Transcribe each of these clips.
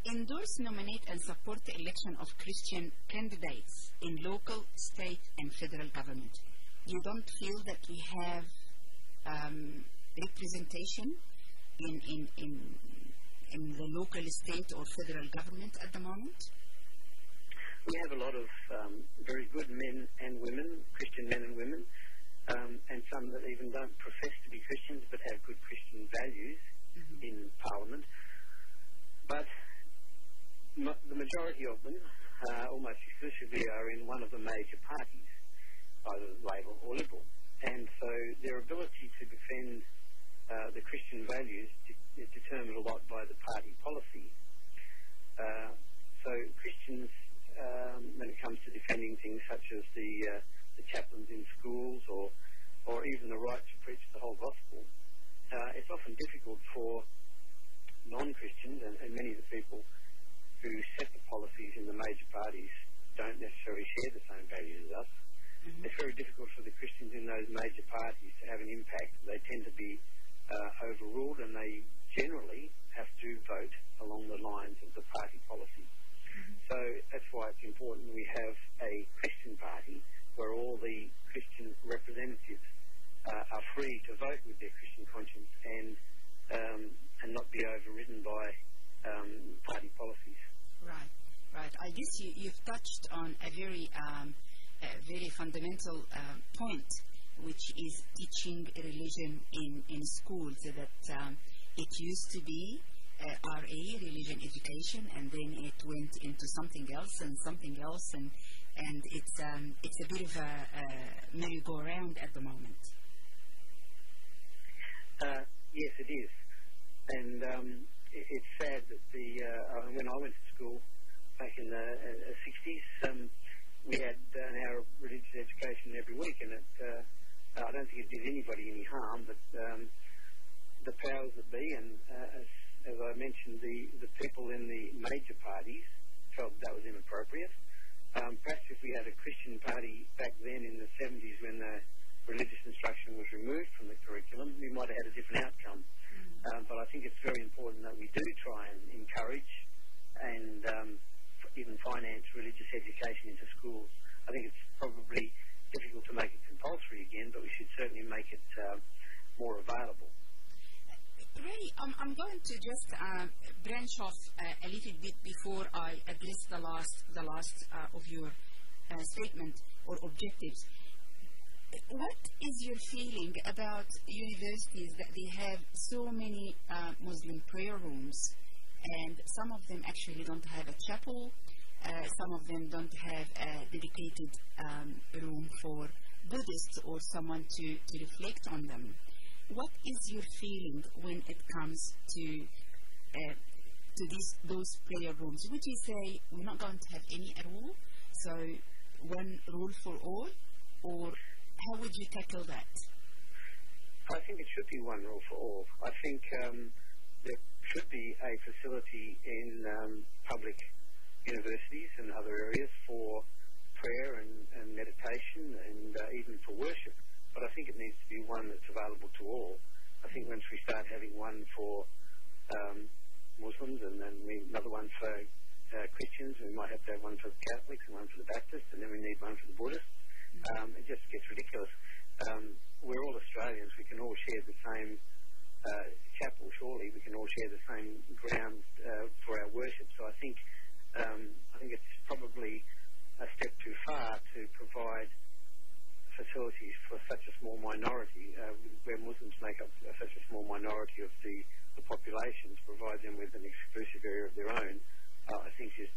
endorse, nominate, and support the election of Christian candidates in local, state, and federal government. You don't feel that we have representation in the local, state, or federal government at the moment? We have a lot of very good men and women, Christian men and women, and some that even don't profess to be Christians but have good Christian values in Parliament. But the majority of them, almost exclusively, are in one of the major parties, either Labor or Liberal. And so their ability to defend the Christian values is determined a lot by the party policy. So Christians, when it comes to defending things such as the chaplains in schools or even the right to preach the whole gospel, it's often difficult for non-Christians and many of the people who set the policies in the major parties don't necessarily share the same values as us. It's very difficult for the Christians in those major parties to have an impact. They tend to be overruled, and they generally have to vote along the lines of the party policy. So that's why it's important we have a Christian party where all the Christian representatives are free to vote with their Christian conscience and not be overridden by party policies. Right, right. I guess you've touched on a very fundamental point, which is teaching religion in schools. That it used to be RA, religion education, and then it went into something else and something else, and it's a bit of a merry-go-round at the moment. Yes, it is, and it's sad that when I went to school back in the 60s, we had an hour of religious education every week, and I don't think it did anybody any harm, but the powers that be, and as I mentioned, the people in the major parties felt that was inappropriate. Perhaps if we had a Christian party back then in the 70s when the religious instruction was removed from the curriculum, we might have had a different outcome. But I think it's very important that we do try and encourage and even finance religious education into schools. I think it's probably difficult to make it compulsory again, but we should certainly make it more available. Ray, I'm going to just branch off a little bit before I address the last of your statement or objectives. What is your feeling about universities that they have so many Muslim prayer rooms, and some of them actually don't have a chapel, some of them don't have a dedicated room for Buddhists or someone to reflect on them? What is your feeling when it comes to those prayer rooms? Would you say we're not going to have any at all, so one rule for all, or how would you tackle that? I think it should be one rule for all. I think there should be a facility in public universities and other areas for prayer and meditation and even for worship. But I think it needs to be one that's available to all. I think once we start having one for Muslims and then another one for Christians, we might have to have one for the Catholics and one for the Baptists, and then we need one for the Buddhists. It just gets ridiculous. We're all Australians. We can all share the same chapel, surely. We can all share the same ground for our worship. So I think it's probably a step too far to provide facilities for such a small minority, where Muslims make up such a small minority of the population, to provide them with an exclusive area of their own. I think is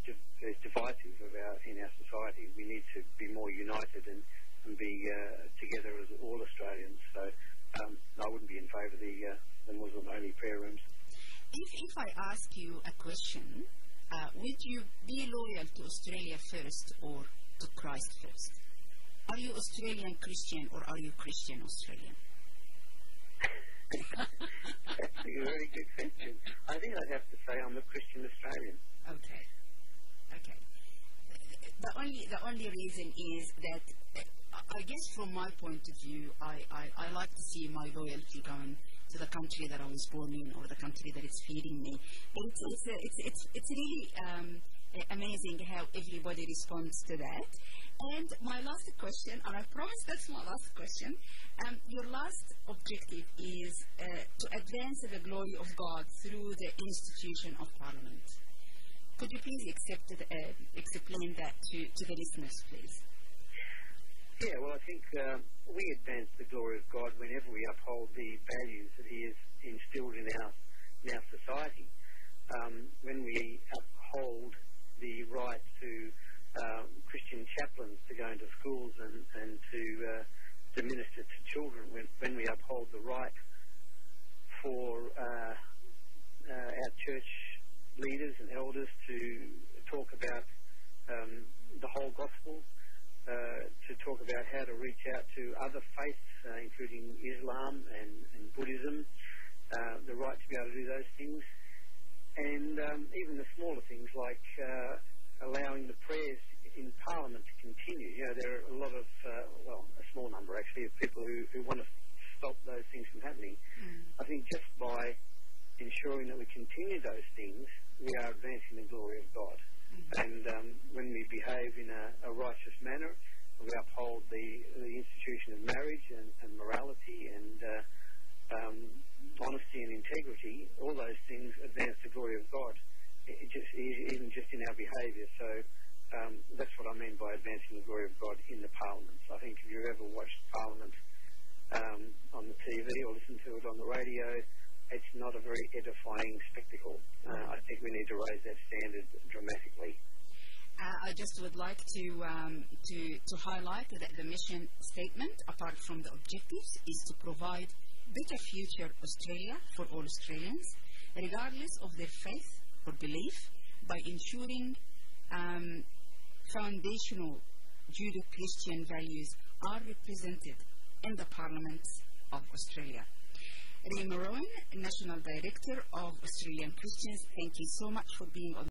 divisive in our society. We need to be more united and be together as all Australians. So I wouldn't be in favour of the Muslim-only prayer rooms. If I ask you a question, would you be loyal to Australia first or to Christ first? Are you Australian Christian or are you Christian Australian? That's a very good question. I think I'd have to say I'm a Christian Australian. Okay. The only reason is that I guess from my point of view, I like to see my loyalty going to the country that I was born in or the country that is feeding me. But it's really amazing how everybody responds to that. And my last question, and I promise that's my last question, your last objective is to advance the glory of God through the institution of Parliament. Could you please explain that to the listeners, please? Yeah, well, I think we advance the glory of God whenever we uphold the values that He has instilled in our society. When we uphold the right to Christian chaplains to go into schools and to minister to children, when we uphold the right for our church leaders and elders to talk about the whole gospel, to talk about how to reach out to other faiths, including Islam and Buddhism, the right to be able to do those things, and even the smaller things like allowing the prayers in Parliament to continue. You know, there are a lot of, a small number actually, of people who want to stop those things from happening. I think just by ensuring that we continue those things, we are advancing the glory of God. And when we behave in a righteous manner, we uphold the institution of marriage and morality and honesty and integrity, all those things advance the glory of God, even just in our behaviour. So that's what I mean by advancing the glory of God in the Parliament. So I think if you've ever watched Parliament on the TV or listened to it on the radio, it's not a very edifying spectacle. I think we need to raise that standard dramatically. I just would like to highlight that the mission statement, apart from the objectives, is to provide better future Australia for all Australians, regardless of their faith or belief, by ensuring foundational Judeo-Christian values are represented in the parliaments of Australia. Ray Moran, National Director of Australian Christians, thank you so much for being on